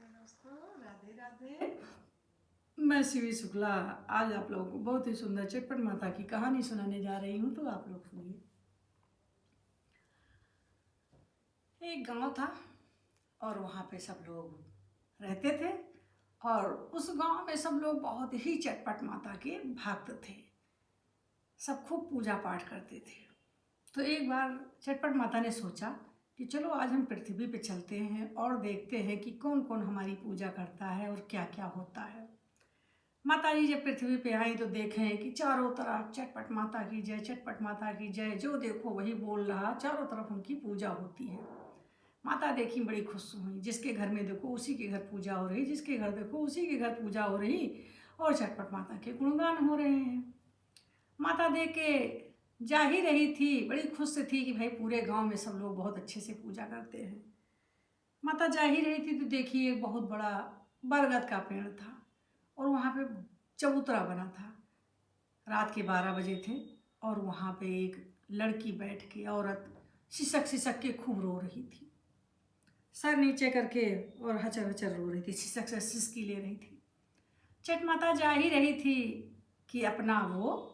नमस्ते दोस्तों, राधे राधे। मैं शिवी शुक्ला आज आप लोगों को बहुत ही सुंदर चटपट माता की कहानी सुनाने जा रही हूँ, तो आप लोग सुनिए। एक गांव था और वहाँ पे सब लोग रहते थे और उस गांव में सब लोग बहुत ही चटपट माता के भक्त थे। सब खूब पूजा पाठ करते थे। तो एक बार चटपट माता ने सोचा कि चलो आज हम पृथ्वी पे चलते हैं और देखते हैं कि कौन कौन हमारी पूजा करता है और क्या क्या होता है। माता जी जब पृथ्वी पे आई तो देखें कि चारों तरफ चटपट माता की जय, चटपट माता की जय, जो देखो वही बोल रहा, चारों तरफ उनकी पूजा होती है। माता देखी बड़ी खुश हुई, जिसके घर में देखो उसी के घर पूजा हो रही, जिसके घर देखो उसी के घर पूजा हो रही और चटपट माता के गुणगान हो रहे हैं। माता देख के जा ही रही थी, बड़ी खुश थी कि भाई पूरे गांव में सब लोग बहुत अच्छे से पूजा करते हैं। माता जा ही रही थी तो देखी एक बहुत बड़ा बरगद का पेड़ था और वहाँ पे चबूतरा बना था। रात के 12 बजे थे और वहाँ पे एक लड़की बैठ के, औरत सिसक सिसक के खूब रो रही थी, सर नीचे करके और हचर हचर रो रही थी, सिसक से सिसकी ले रही थी। चट माता जा ही रही थी कि अपना वो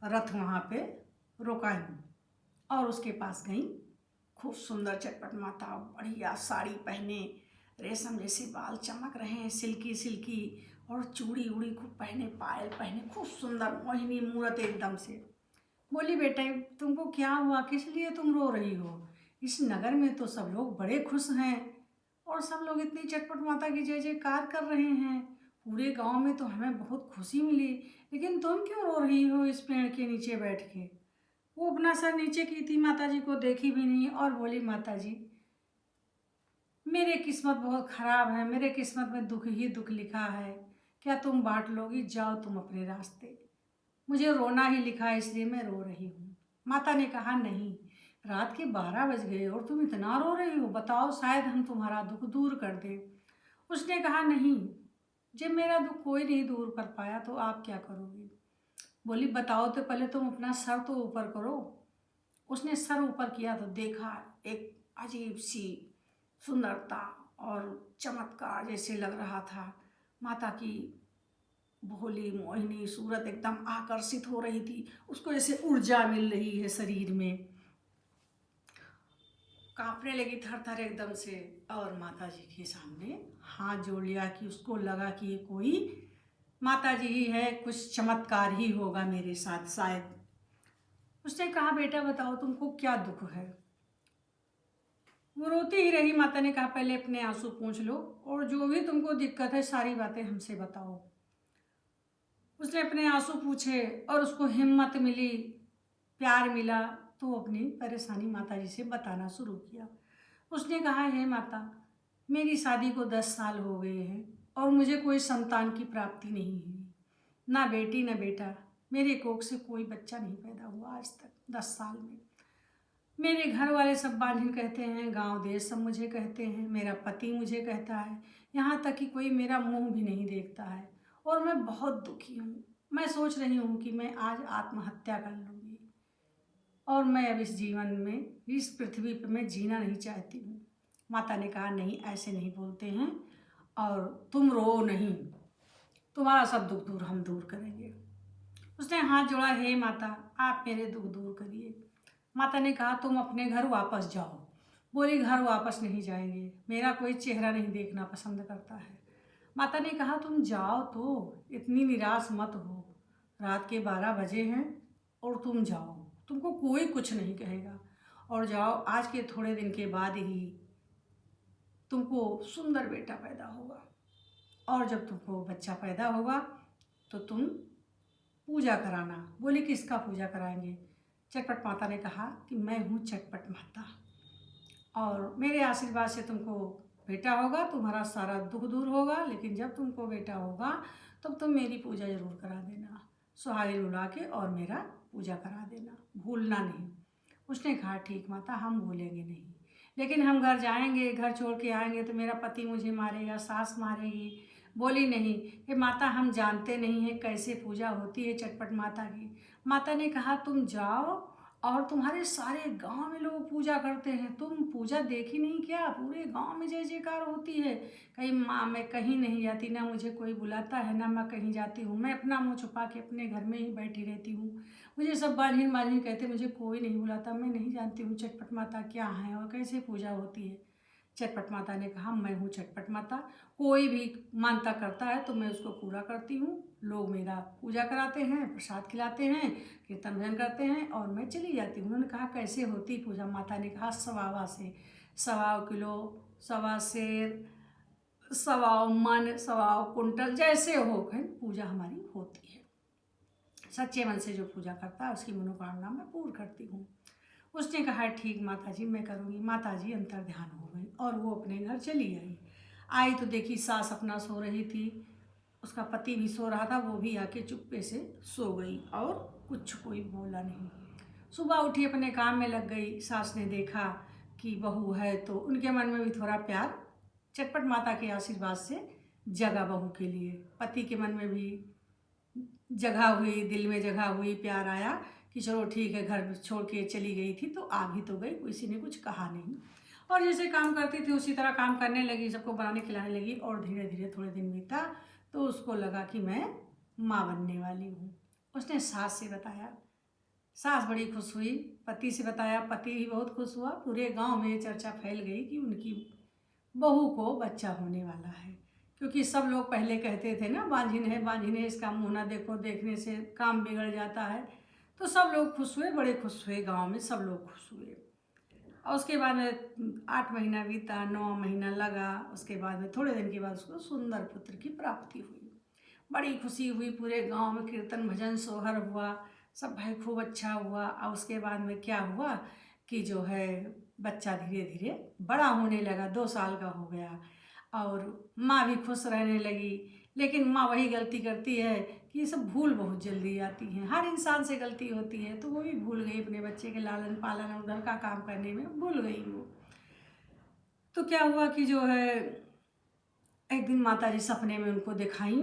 रथ वहाँ पे रोकाई और उसके पास गई। खूब सुंदर चटपट माता, बढ़िया साड़ी पहने, रेशम जैसे बाल चमक रहे हैं, सिल्की सिल्की, और चूड़ी उड़ी खूब पहने, पायल पहने, खूब सुंदर मोहिनी मूरत एकदम से। बोली बेटा तुमको क्या हुआ, किस लिए तुम रो रही हो? इस नगर में तो सब लोग बड़े खुश हैं और सब लोग इतनी चटपट माता की जय जयकार कर रहे हैं, पूरे गांव में तो हमें बहुत खुशी मिली, लेकिन तुम क्यों रो रही हो इस पेड़ के नीचे बैठ के? वो अपना सर नीचे की थी, माता जी को देखी भी नहीं और बोली माता जी मेरे किस्मत बहुत खराब है, मेरे किस्मत में दुख ही दुख लिखा है, क्या तुम बांट लोगी? जाओ तुम अपने रास्ते, मुझे रोना ही लिखा है इसलिए मैं रो रही हूँ। माता ने कहा नहीं, रात के 12 बज गए और तुम इतना रो रही हो, बताओ शायद हम तुम्हारा दुख दूर कर दें। उसने कहा नहीं, जब मेरा दुख कोई नहीं दूर कर पाया तो आप क्या करोगी? बोली बताओ तो पहले तुम अपना सर तो ऊपर करो। उसने सर ऊपर किया तो देखा एक अजीब सी सुंदरता और चमत्कार जैसे लग रहा था। माता की भोली मोहिनी सूरत एकदम आकर्षित हो रही थी, उसको जैसे ऊर्जा मिल रही है शरीर में। कांपने लगी थर थर एकदम से और माता जी के सामने हाथ जोड़ लिया कि उसको लगा कि ये कोई माता जी ही है, कुछ चमत्कार ही होगा मेरे साथ शायद। उसने कहा बेटा बताओ तुमको क्या दुख है? वो रोती ही रही। माता ने कहा पहले अपने आंसू पोंछ लो और जो भी तुमको दिक्कत है सारी बातें हमसे बताओ। उसने अपने आंसू पूछे और उसको हिम्मत मिली, प्यार मिला, तो अपनी परेशानी माता जी से बताना शुरू किया। उसने कहा हे माता, मेरी शादी को 10 साल हो गए हैं और मुझे कोई संतान की प्राप्ति नहीं हुई, ना बेटी ना बेटा, मेरे कोख से कोई बच्चा नहीं पैदा हुआ आज तक 10 साल में। मेरे घर वाले सब बांझिन कहते हैं, गांव देश सब मुझे कहते हैं, मेरा पति मुझे कहता है, यहाँ तक कि कोई मेरा मुंह भी नहीं देखता है और मैं बहुत दुखी हूँ। मैं सोच रही हूँ कि मैं आज आत्महत्या कर लूँगी और मैं अब इस जीवन में, इस पृथ्वी पर मैं जीना नहीं चाहती हूँ। माता ने कहा नहीं, ऐसे नहीं बोलते हैं और तुम रो नहीं, तुम्हारा सब दुख दूर हम दूर करेंगे। उसने हाथ जोड़ा, हे माता आप मेरे दुख दूर करिए। माता ने कहा तुम अपने घर वापस जाओ। बोली घर वापस नहीं जाएंगे, मेरा कोई चेहरा नहीं देखना पसंद करता है। माता ने कहा तुम जाओ तो, इतनी निराश मत हो, रात के 12 बजे हैं और तुम जाओ, तुमको कोई कुछ नहीं कहेगा और जाओ, आज के थोड़े दिन के बाद ही तुमको सुंदर बेटा पैदा होगा और जब तुमको बच्चा पैदा होगा तो तुम पूजा कराना। बोले किसका पूजा कराएंगे? चटपट माता ने कहा कि मैं हूँ चटपट माता और मेरे आशीर्वाद से तुमको बेटा होगा, तुम्हारा सारा दुख दूर होगा, लेकिन जब तुमको बेटा होगा तब तुम मेरी पूजा जरूर करा देना, सुहागिन बुला के और मेरा पूजा करा देना, भूलना नहीं। उसने कहा ठीक माता, हम भूलेंगे नहीं, लेकिन हम घर जाएंगे, घर छोड़ के आएंगे तो मेरा पति मुझे मारेगा, सास मारेगी। बोली नहीं कि माता हम जानते नहीं हैं कैसे पूजा होती है चटपट माता की। माता ने कहा तुम जाओ और तुम्हारे सारे गांव में लोग पूजा करते हैं, तुम पूजा देख ही नहीं क्या? पूरे गांव में जय जयकार होती है। कहीं माँ मैं कहीं नहीं जाती, ना मुझे कोई बुलाता है ना मैं कहीं जाती हूँ, मैं अपना मुँह छुपा के अपने घर में ही बैठी रहती हूँ। मुझे सब बांझिन बांझिन कहते, मुझे कोई नहीं बुलाता, मैं नहीं जानती हूँ चटपट माता क्या है और कैसे पूजा होती है। चटपट माता ने कहा, मैं हूँ चटपट माता, कोई भी मानता करता है तो मैं उसको पूरा करती हूँ। लोग मेरा पूजा कराते हैं, प्रसाद खिलाते हैं, कीर्तन भजन करते हैं और मैं चली जाती हूँ। उन्होंने कहा कैसे होती पूजा? माता ने कहा सवावा से, 1.25 किलो, सवा शेर, 1.25 मन, 1.25 कुंटल, जैसे हो कहीं पूजा हमारी होती है। सच्चे मन से जो पूजा करता है उसकी मनोकामना मैं पूर्ण करती हूँ। उसने कहा ठीक माता जी मैं करूँगी। माता जी अंतर ध्यान हो गई और वो अपने घर चली आई। आई तो देखी सास अपना सो रही थी, उसका पति भी सो रहा था, वो भी आके चुप्पे से सो गई और कुछ कोई बोला नहीं। सुबह उठी अपने काम में लग गई। सास ने देखा कि बहू है तो उनके मन में भी थोड़ा प्यार चटपट माता के आशीर्वाद से जगा बहू के लिए। पति के मन में भी जगह हुई, दिल में जगह हुई, प्यार आया कि चलो ठीक है, घर छोड़ के चली गई थी तो आ भी तो गई, किसी ने कुछ कहा नहीं। और जैसे काम करती थी उसी तरह काम करने लगी, सबको बनाने खिलाने लगी और धीरे धीरे थोड़े दिन बीता तो उसको लगा कि मैं माँ बनने वाली हूँ। उसने सास से बताया, सास बड़ी खुश हुई। पति से बताया, पति भी बहुत खुश हुआ। पूरे गांव में चर्चा फैल गई कि उनकी बहू को बच्चा होने वाला है। क्योंकि सब लोग पहले कहते थे ना बांझिन है, इसका मुँह ना देखो, देखने से काम बिगड़ जाता है। तो सब लोग खुश हुए, बड़े खुश हुए, गांव में सब लोग खुश हुए। और उसके बाद में 8 महीना बीता, 9 महीना लगा। उसके बाद में थोड़े दिन के बाद उसको सुंदर पुत्र की प्राप्ति हुई। बड़ी खुशी हुई, पूरे गांव में कीर्तन भजन सोहर हुआ, सब भाई खूब अच्छा हुआ। और उसके बाद में क्या हुआ कि जो है बच्चा धीरे धीरे बड़ा होने लगा, 2 साल का हो गया और माँ भी खुश रहने लगी। लेकिन माँ वही गलती करती है कि ये सब भूल बहुत जल्दी आती हैं, हर इंसान से गलती होती है। तो वो भी भूल गई अपने बच्चे के लालन पालन और घर का काम करने में भूल गई वो। तो क्या हुआ कि जो है एक दिन माता जी सपने में उनको दिखाई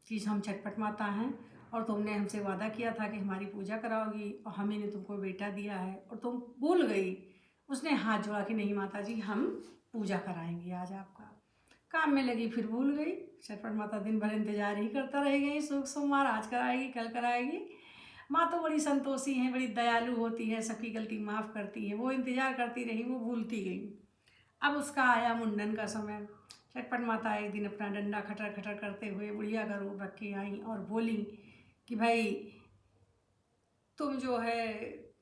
कि हम चटपट माता हैं और तुमने हमसे वादा किया था कि हमारी पूजा कराओगी और हम ही ने तुमको बेटा दिया है और तुम भूल गई। उसने हाथ जोड़ा कि नहीं माता जी, हम पूजा कराएंगे आज आपका। काम में लगी, फिर भूल गई। चटपट माता दिन भर इंतजार ही करता रह गई, सुख सोमवार आज कराएगी कल कराएगी। माँ तो बड़ी संतोषी हैं, बड़ी दयालु होती है, सबकी गलती माफ़ करती है। वो इंतजार करती रही, वो भूलती गई। अब उसका आया मुंडन का समय। चटपट माता एक दिन अपना डंडा खटर खटर करते हुए बुढ़िया का रूप रख के आई और बोली कि भाई तुम जो है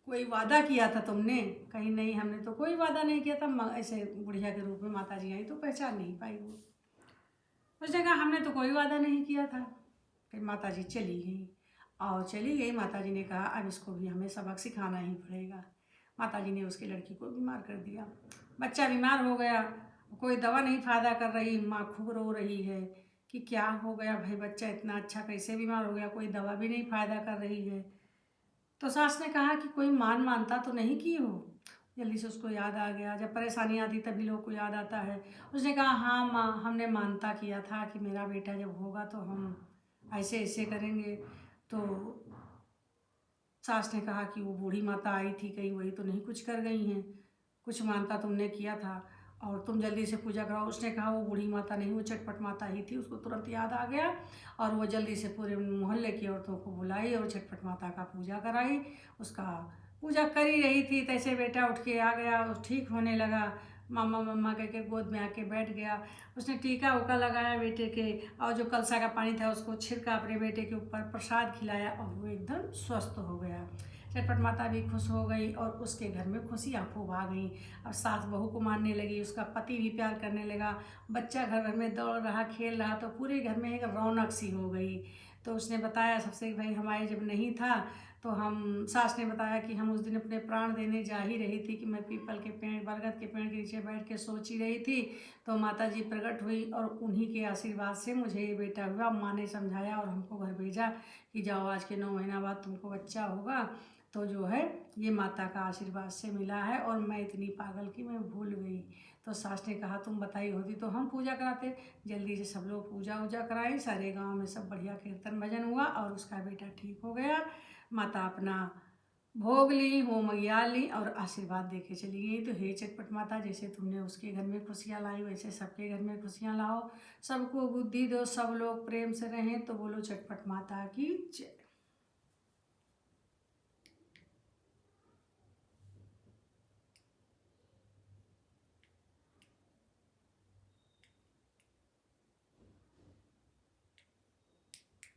कोई वादा किया था तुमने? कहीं नहीं, हमने तो कोई वादा नहीं किया था। ऐसे बुढ़िया के रूप में माता जी आई तो पहचान नहीं पाई वो। उसने कहा हमने तो कोई वादा नहीं किया था। फिर माता जी चली गई और चली गई। माता जी ने कहा अब इसको भी हमें सबक सिखाना ही पड़ेगा। माता जी ने उसके लड़की को बीमार कर दिया। बच्चा बीमार हो गया, कोई दवा नहीं फ़ायदा कर रही। माँ खूब रो रही है कि क्या हो गया भाई, बच्चा इतना अच्छा कैसे बीमार हो गया, कोई दवा भी नहीं फ़ायदा कर रही है। तो सास ने कहा कि कोई मानता तो नहीं की हो? जल्दी से उसको याद आ गया, जब परेशानी आती तभी लोग को याद आता है। उसने कहा हाँ माँ, हमने मानता किया था कि मेरा बेटा जब होगा तो हम ऐसे ऐसे करेंगे। तो सास ने कहा कि वो बूढ़ी माता आई थी, कहीं वही तो नहीं कुछ कर गई हैं, कुछ मानता तुमने किया था और तुम जल्दी से पूजा कराओ। उसने कहा वो बूढ़ी माता नहीं, वो चटपट माता ही थी। उसको तुरंत याद आ गया और वो जल्दी से पूरे मोहल्ले की औरतों को बुलाई और चटपट माता का पूजा कराई। उसका पूजा कर ही रही थी तैसे बेटा उठ के आ गया, वो ठीक होने लगा। मम्मा मम्मा कह के गोद में आके बैठ गया। उसने टीका उका लगाया बेटे के और जो कलसा का पानी था उसको छिड़का अपने बेटे के ऊपर, प्रसाद खिलाया और वो एकदम स्वस्थ हो गया। चटपट माता भी खुश हो गई और उसके घर में खुशियाँ खूब आ गई। अब सास बहू को मानने लगी, उसका पति भी प्यार करने लगा, बच्चा घर भर में दौड़ रहा खेल रहा, तो पूरे घर में एक रौनक सी हो गई। तो उसने बताया सबसे भाई हमारे जब नहीं था तो हम, सास ने बताया कि हम उस दिन अपने प्राण देने जा ही रही थी कि मैं पीपल के पेड़, बरगद के पेड़ के नीचे बैठ के सोच ही रही थी। तो माता जी प्रकट हुई और उन्हीं के आशीर्वाद से मुझे ये बेटा हुआ। माँ ने समझाया और हमको घर भेजा कि जाओ आज के 9 महीना बाद तुमको बच्चा होगा। तो जो है ये माता का आशीर्वाद से मिला है और मैं इतनी पागल कि मैं भूल गई। तो सास ने कहा तुम बताई होती तो हम पूजा कराते। जल्दी से सब लोग पूजा वूजा कराई, सारे गांव में सब बढ़िया कीर्तन भजन हुआ और उसका बेटा ठीक हो गया। माता अपना भोग ली, होमगिया ली और आशीर्वाद दे के चली गई। तो हे चटपट माता, जैसे तुमने उसके घर में खुशियाँ लाई वैसे सबके घर में खुशियाँ लाओ, सबको बुद्धि दो, सब लोग प्रेम से रहें। तो बोलो चटपट माता की जय।